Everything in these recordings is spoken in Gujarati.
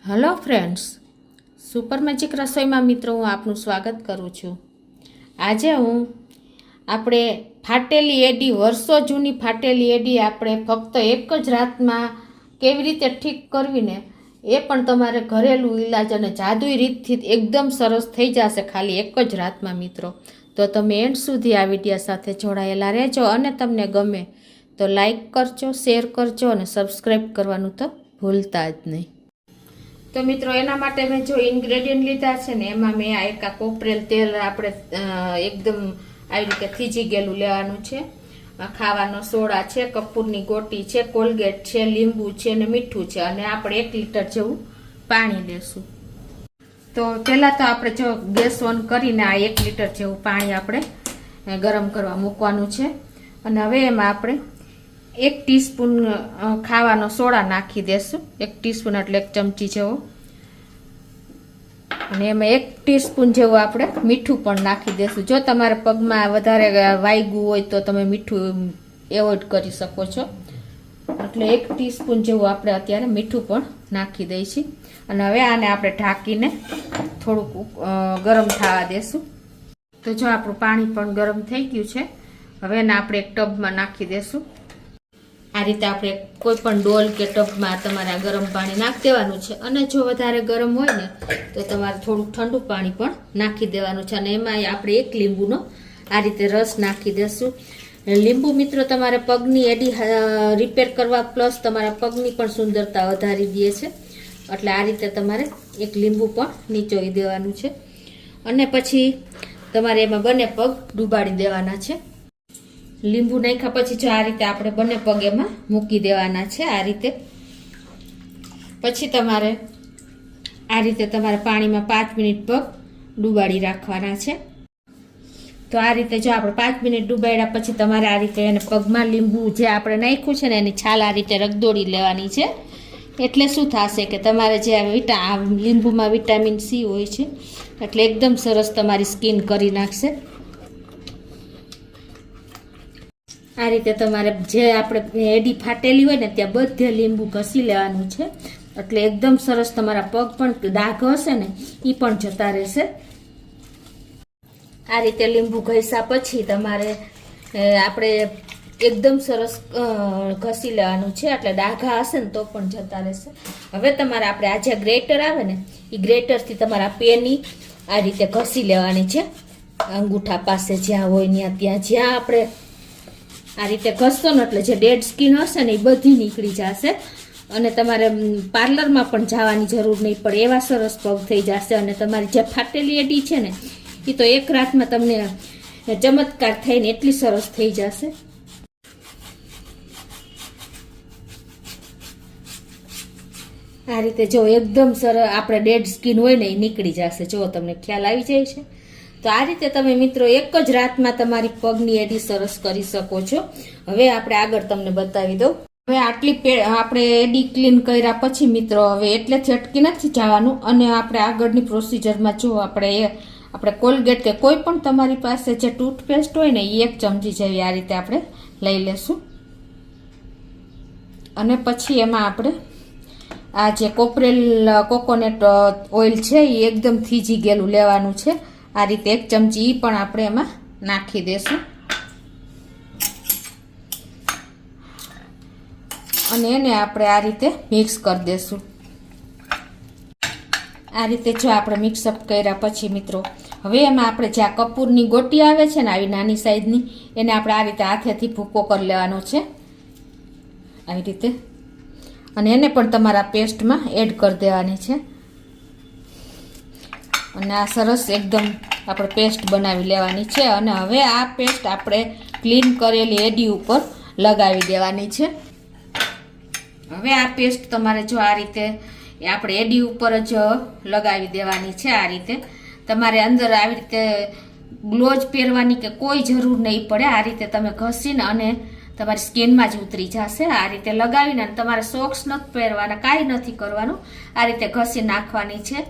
હેલો ફ્રેન્ડ્સ, સુપર મેજિક રસોઈમાં મિત્રો હું આપનું સ્વાગત કરું છું। આજે હું આપણે ફાટેલી એડી, વર્ષો જૂની ફાટેલી એડી આપણે ફક્ત એક જ રાતમાં કેવી રીતે ઠીક કરવીને એ પણ તમારે ઘરેલું ઈલાજ અને જાદુઈ રીતથી એકદમ સરસ થઈ જશે ખાલી એક જ રાતમાં મિત્રો। તો તમે એન્ડ સુધી આ વિડીયો સાથે જોડાયેલા રહેજો અને તમને ગમે તો લાઈક કરજો, શેર કરજો અને સબસ્ક્રાઈબ કરવાનું તો ભૂલતા જ નહીં। તો મિત્રો એના માટે મેં જો ઇન્ગ્રેડિયન્ટ લીધા છે ને એમાં મેં આ એક કોપરેલ તેલ આપણે એકદમ આવી રીતે થીજી ગયેલું લેવાનું છે, ખાવાનો સોડા છે, કપૂરની ગોટી છે, કોલગેટ છે, લીંબુ છે અને મીઠું છે અને આપણે 1 લીટર જેવું પાણી લેશું। તો પહેલાં તો આપણે જો ગેસ ઓન કરીને આ 1 લીટર જેવું પાણી આપણે ગરમ કરવા મૂકવાનું છે અને હવે એમાં આપણે 1 ટીસ્પૂન ખાવાનો સોડા નાખી દેશું, 1 ટીસ્પૂન એટલે 1 ચમચી જેવો, અને એમાં 1 ટીસ્પૂન જેવું આપણે મીઠું પણ નાખી દેશું। જો તમારે પગમાં વધારે વાગ્યું હોય તો તમે મીઠું એવોઇડ કરી શકો છો, એટલે 1 ટીસ્પૂન જેવું આપણે અત્યારે મીઠું પણ નાખી દઈશું અને હવે આને આપણે ઢાંકીને થોડુંક ગરમ થવા દેશું। તો જો આપણું પાણી પણ ગરમ થઈ ગયું છે, હવે એને આપણે એક ટબમાં નાખી દેશું। આ રીતે આપણે કોઈ પણ ડોલ કે ટબમાં તમારે આ ગરમ પાણી નાખી દેવાનું છે અને જો વધારે ગરમ હોય ને તો તમારે થોડુંક ઠંડુ પાણી પણ નાખી દેવાનું છે અને એમાં આપણે 1 લીંબુનો આ રીતે રસ નાખી દેશું। લીંબુ મિત્રો તમારે પગની એડી રિપેર કરવા પ્લસ તમારા પગની પણ સુંદરતા વધારી દે છે, એટલે આ રીતે તમારે 1 લીંબુ પણ નીચોવી દેવાનું છે અને પછી તમારે એમાં બંને પગ ડૂબાડી દેવાના છે। લીંબુ નાખ્યા પછી જો આ રીતે આપણે બંને પગ એમાં મૂકી દેવાના છે આ રીતે। પછી તમારે આ રીતે તમારે પાણીમાં 5 મિનિટ પગ ડૂબાડી રાખવાના છે। તો આ રીતે જો આપણે 5 મિનિટ ડૂબાડ્યા પછી તમારે આ રીતે એને પગમાં લીંબુ જે આપણે નાખ્યું છે ને એની છાલ આ રીતે રગદોડી લેવાની છે, એટલે શું થશે કે તમારે જે લીંબુમાં વિટામિન સી હોય છે એટલે એકદમ સરસ તમારી સ્કિન કરી નાખશે। આ રીતે તમારે જે આપણે એડી ફાટેલી હોય ને ત્યાં બધે લીંબુ ઘસી લેવાનું છે, એટલે એકદમ સરસ તમારા પગ પણ ડાઘ હશે ને એ પણ જતા રહેશે। આ રીતે લીંબુ ઘસ્યા પછી તમારે આપણે એકદમ સરસ ઘસી લેવાનું છે, એટલે ડાઘા હશે ને તો પણ જતા રહેશે। હવે તમારે આપણે આ જે ગ્રેટર આવે ને એ ગ્રેટરથી તમારા પેની આ રીતે ઘસી લેવાની છે, અંગૂઠા પાસે જ્યાં હોય ત્યાં આપણે આ રીતે ઘસશો ને એટલે જે ડેડ સ્કિન હશે ને એ બધી નીકળી જશે અને તમારે પાર્લરમાં પણ જવાની જરૂર નહીં પડે, એવા સરસ પગ થઈ જશે અને તમારી જે ફાટેલી એડી છે ને એ તો એક રાતમાં તમને ચમત્કાર થઈને એટલી સરસ થઈ જશે। આ રીતે જો એકદમ સરસ આપણે ડેડ સ્કિન હોય ને એ નીકળી જશે, જો તમને ખ્યાલ આવી જાય છે। તો આ રીતે તમે મિત્રો એક જ રાતમાં તમારી પગની એડી સરસ કરી શકો છો। હવે આપણે આગળ તમને બતાવી દઉં। હવે આટલી આપણે એડી ક્લીન કર્યા પછી મિત્રો હવે એટલેથી અટકી નથી જવાનું અને આપણે આગળની પ્રોસિજરમાં જો આપણે કોલગેટ કે કોઈ પણ તમારી પાસે જે ટૂથપેસ્ટ હોય ને એ 1 ચમચી જેવી આ રીતે આપણે લઈ લેશું અને પછી એમાં આપણે આ જે કોપરેલ કોકોનટ ઓઇલ છે એ એકદમ થીજી ગયેલું લેવાનું છે, આ રીતે 1 ચમચી એ પણ આપણે એમાં નાખી દેશું અને એને આપણે આ રીતે મિક્સ કરી દેશું। આ રીતે જો આપણે મિક્સઅપ કર્યા પછી મિત્રો હવે એમાં આપણે જે આ કપૂરની ગોટી આવે છે ને આવી નાની સાઈઝની એને આપણે આ રીતે હાથેથી ભૂકો કરી લેવાનો છે આવી રીતે અને એને પણ તમારા પેસ્ટમાં એડ કરી દેવાની છે અને આ સરસ એકદમ આપણે પેસ્ટ બનાવી લેવાની છે અને હવે આ પેસ્ટ આપણે ક્લીન કરેલી એડી ઉપર લગાવી દેવાની છે। હવે આ પેસ્ટ તમારે જો આ રીતે આપણે એડી ઉપર જ લગાવી દેવાની છે આ રીતે। તમારે અંદર આવી રીતે ગ્લોવ્સ પહેરવાની કે કોઈ જરૂર નહીં પડે, આ રીતે તમે ઘસીને અને તમારી સ્કિનમાં જ ઉતરી જશે। આ રીતે લગાવીને તમારે સોક્સ નથી પહેરવાના, કાંઈ નથી કરવાનું, આ રીતે ઘસી નાખવાની છે।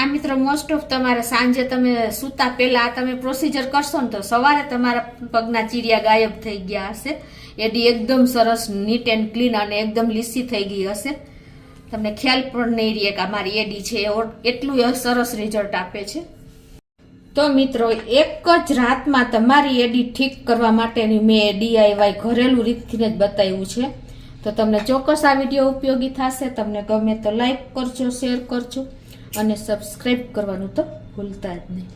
આ મિત્રો મોસ્ટ ઓફ તમારે સાંજે તમે સૂતા પહેલા તમે પ્રોસિજર કરશો ને તો સવારે તમારા પગના ચીરિયા ગાયબ થઈ ગયા હશે, એડી એકદમ સરસ નીટ એન્ડ ક્લીન અને એકદમ લીસી થઈ ગઈ હશે. તમને ખ્યાલ પણ નહીં રહે કે આ મારી એડી છે, એટલું સરસ રિઝલ્ટ આપે છે. તો મિત્રો, એક જ રાતમાં તમારી એડી ઠીક કરવા માટેની મેં DIY ઘરેલું રીતથી જ બતાવ્યું છે. તો તમને ચોક્કસ આ વિડીયો ઉપયોગી થશે. તમને ગમે તો લાઈક કરજો, શેર કરજો અને સબસ્ક્રાઈબ કરવાનું તો ભૂલતા જ નહીં.